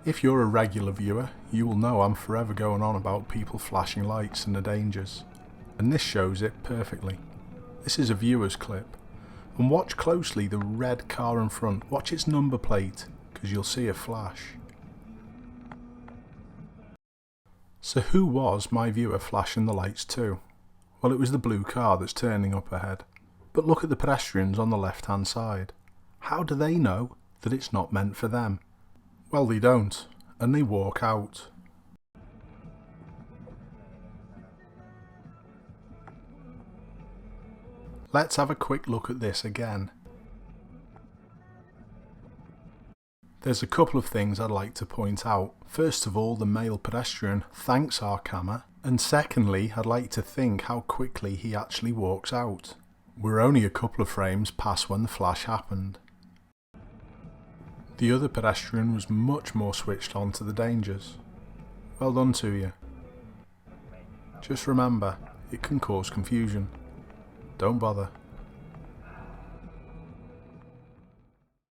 If you're a regular viewer, you will know I'm forever going on about people flashing lights and the dangers, and this shows it perfectly. This is a viewer's clip, and watch closely the red car in front. Watch its number plate, because you'll see a flash. So who was my viewer flashing the lights to? Well, it was the blue car that's turning up ahead. But look at the pedestrians on the left hand side. How do they know that it's not meant for them? Well, they don't, and they walk out. Let's have a quick look at this again. There's a couple of things I'd like to point out. First of all, the male pedestrian thanks our camera, and secondly, I'd like to think how quickly he actually walks out. We're only a couple of frames past when the flash happened. The other pedestrian was much more switched on to the dangers. Well done to you. Just remember, it can cause confusion. Don't bother.